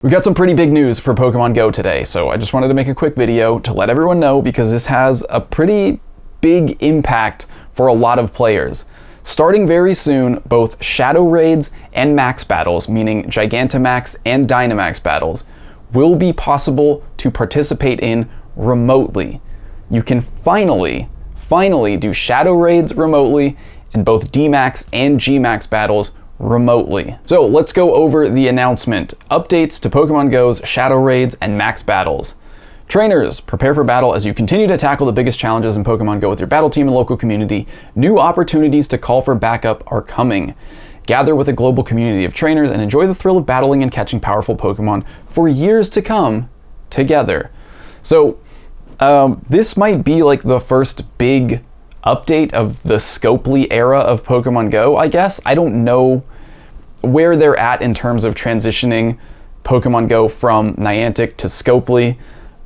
We got some pretty big news for Pokemon Go today, so I just wanted to make a quick video to let everyone know because this has a pretty big impact for a lot of players. Starting very soon, both Shadow Raids and Max Battles, meaning Gigantamax and Dynamax battles, will be possible to participate in remotely. You can finally do Shadow Raids remotely and both D-Max and G-Max battles remotely. So let's go over the announcement. Updates to Pokemon Go's Shadow Raids and Max Battles. Trainers, prepare for battle as you continue to tackle the biggest challenges in Pokemon Go with your battle team and local community. New opportunities to call for backup are coming. Gather with a global community of trainers and enjoy the thrill of battling and catching powerful Pokemon for years to come together. So this might be like the first big update of the Scopely era of Pokemon Go, I guess. I don't know where they're at in terms of transitioning Pokemon Go from Niantic to Scopely,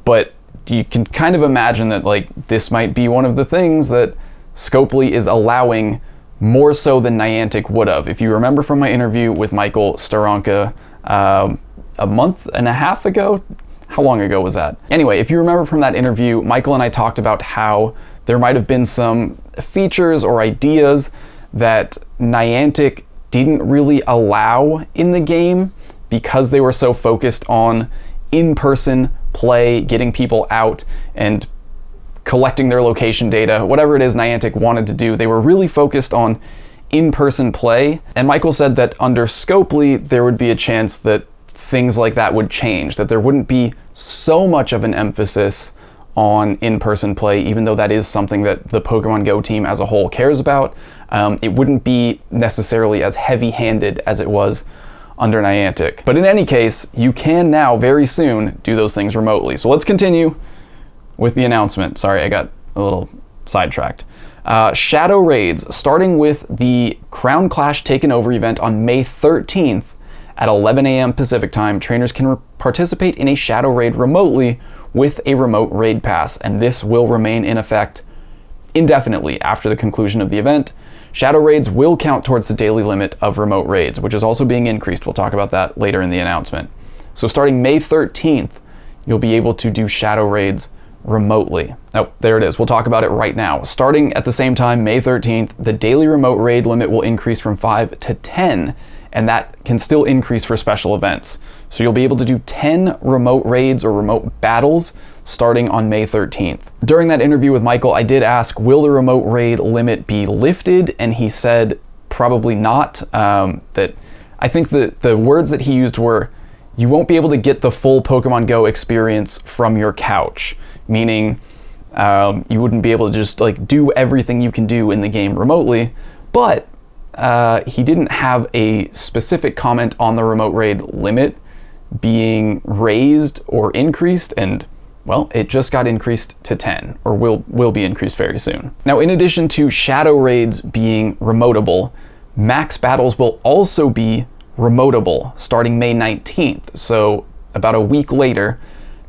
but you can kind of imagine that like this might be one of the things that Scopely is allowing more so than Niantic would have. If you remember from my interview with Michael Staronka a month and a half ago, how long ago was that? Anyway, if you remember from that interview, Michael and I talked about how there might have been some features or ideas that Niantic didn't really allow in the game because they were so focused on in-person play, getting people out and collecting their location data, whatever it is Niantic wanted to do. They were really focused on in-person play. And Michael said that under Scopely, there would be a chance that things like that would change, that there wouldn't be so much of an emphasis on in-person play, even though that is something that the Pokemon Go team as a whole cares about. It wouldn't be necessarily as heavy-handed as it was under Niantic. But in any case, you can now very soon do those things remotely. So let's continue with the announcement. Sorry, I got a little sidetracked. Shadow Raids, starting with the Crown Clash Taken Over event on May 13th at 11 a.m. Pacific time. Trainers can participate in a Shadow Raid remotely with a remote raid pass, and this will remain in effect indefinitely after the conclusion of the event. Shadow Raids will count towards the daily limit of remote raids, which is also being increased. We'll talk about that later in the announcement. So starting May 13th, you'll be able to do Shadow Raids remotely. Oh, there it is. We'll talk about it right now. Starting at the same time, May 13th, the daily remote raid limit will increase from 5 to 10, and that can still increase for special events. So you'll be able to do 10 remote raids or remote battles starting on May 13th. During that interview with Michael, I did ask, will the remote raid limit be lifted? And he said probably not. That I think the words that he used were, you won't be able to get the full Pokemon Go experience from your couch, meaning you wouldn't be able to just like do everything you can do in the game remotely. But he didn't have a specific comment on the remote raid limit being raised or increased, and well, it just got increased to 10, or will be increased very soon. Now, in addition to Shadow Raids being remotable, Max Battles will also be remotable starting May 19th, so about a week later.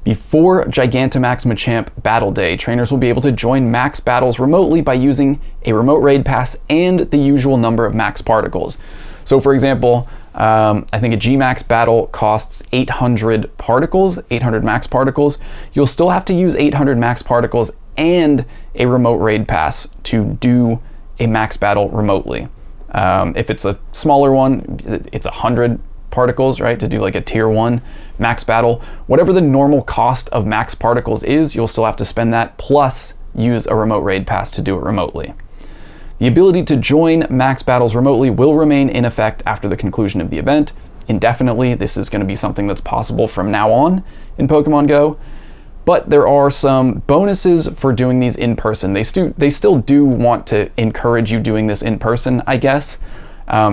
Before Gigantamax Machamp Battle Day, trainers will be able to join Max Battles remotely by using a remote raid pass and the usual number of Max Particles. So for example, I think a G-Max battle costs 800 particles, 800 Max Particles. You'll still have to use 800 Max Particles and a remote raid pass to do a Max Battle remotely. If it's a smaller one, it's 100 particles, right, to do like a tier 1 max battle. Whatever the normal cost of Max Particles is, you'll still have to spend that plus use a remote raid pass to do it remotely. The ability to join Max Battles remotely will remain in effect after the conclusion of the event indefinitely. This is going to be something that's possible from now on in Pokemon Go, but there are some bonuses for doing these in person. They still do want to encourage you doing this in person, I guess.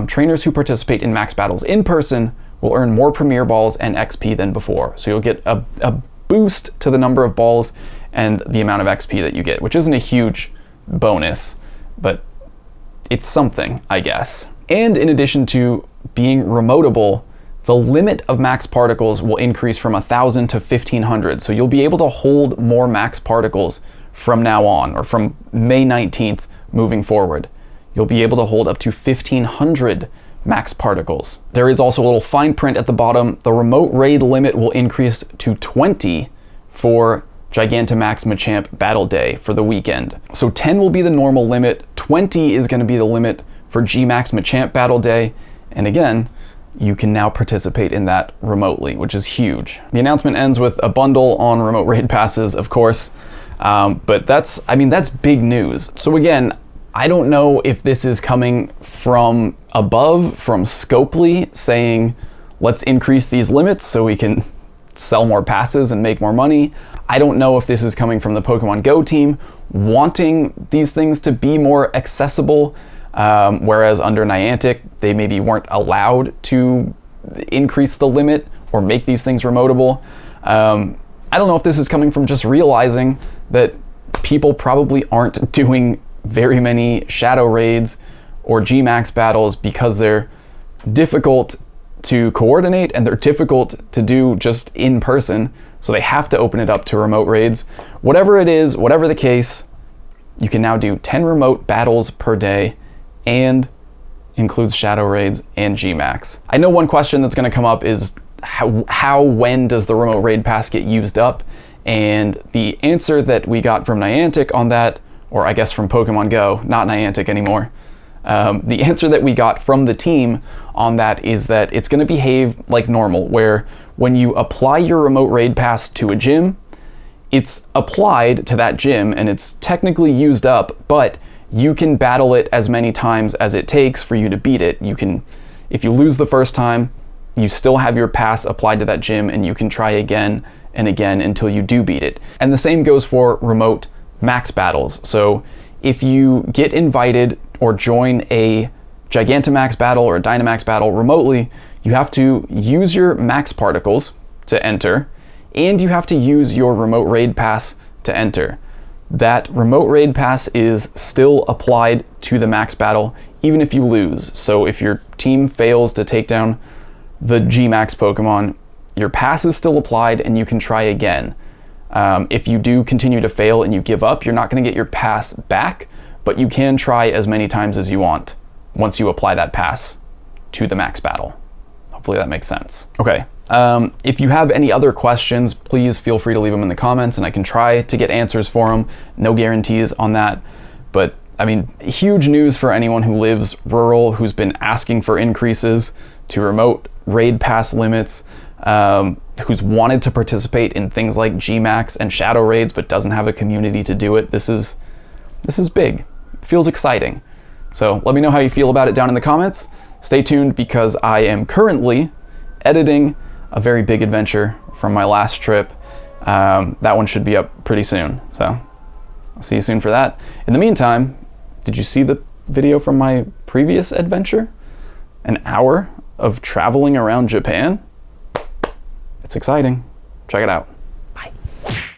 Trainers who participate in Max Battles in person will earn more Premier Balls and XP than before. So you'll get a boost to the number of balls and the amount of XP that you get, which isn't a huge bonus, but it's something, I guess. And in addition to being remotable, the limit of Max Particles will increase from 1,000 to 1,500. So you'll be able to hold more Max Particles from now on, or from May 19th moving forward. You'll be able to hold up to 1,500 max particles. There is also a little fine print at the bottom. The remote raid limit will increase to 20 for Gigantamax Machamp Battle Day for the weekend. So 10 will be the normal limit, 20 is going to be the limit for Gmax Machamp Battle Day, and again, you can now participate in that remotely, which is huge. The announcement ends with a bundle on remote raid passes, of course, but that's big news. So again, I don't know if this is coming from above, from Scopely, saying, let's increase these limits so we can sell more passes and make more money. I don't know if this is coming from the Pokemon Go team wanting these things to be more accessible, whereas under Niantic, they maybe weren't allowed to increase the limit or make these things remotable. I don't know if this is coming from just realizing that people probably aren't doing very many shadow raids or Gmax battles because they're difficult to coordinate and they're difficult to do just in person, so they have to open it up to remote raids. Whatever it is, whatever the case, you can now do 10 remote battles per day and includes shadow raids and Gmax. I know one question that's going to come up is when does the remote raid pass get used up? And the answer that we got from Niantic on that, or I guess from Pokemon Go, not Niantic anymore, the answer that we got from the team on that is that it's going to behave like normal, where when you apply your remote raid pass to a gym, it's applied to that gym and it's technically used up, but you can battle it as many times as it takes for you to beat it. You can, if you lose the first time, you still have your pass applied to that gym and you can try again and again until you do beat it. And the same goes for remote max battles. So if you get invited or join a Gigantamax battle or a Dynamax battle remotely, you have to use your max particles to enter, and you have to use your remote raid pass to enter. That remote raid pass is still applied to the max battle, even if you lose. So if your team fails to take down the Gmax Pokemon, your pass is still applied and you can try again. If you do continue to fail and you give up, you're not going to get your pass back, but you can try as many times as you want once you apply that pass to the max battle. Hopefully that makes sense. Okay, if you have any other questions, please feel free to leave them in the comments and I can try to get answers for them. No guarantees on that, but I mean, huge news for anyone who lives rural, who's been asking for increases to remote raid pass limits, who's wanted to participate in things like Gmax and shadow raids but doesn't have a community to do it. This is big. It feels exciting. So let me know how you feel about it down in the comments. Stay tuned because I am currently editing a very big adventure from my last trip. That one should be up pretty soon. So I'll see you soon for that. In the meantime, did you see the video from my previous adventure? An hour of traveling around Japan? It's exciting. Check it out.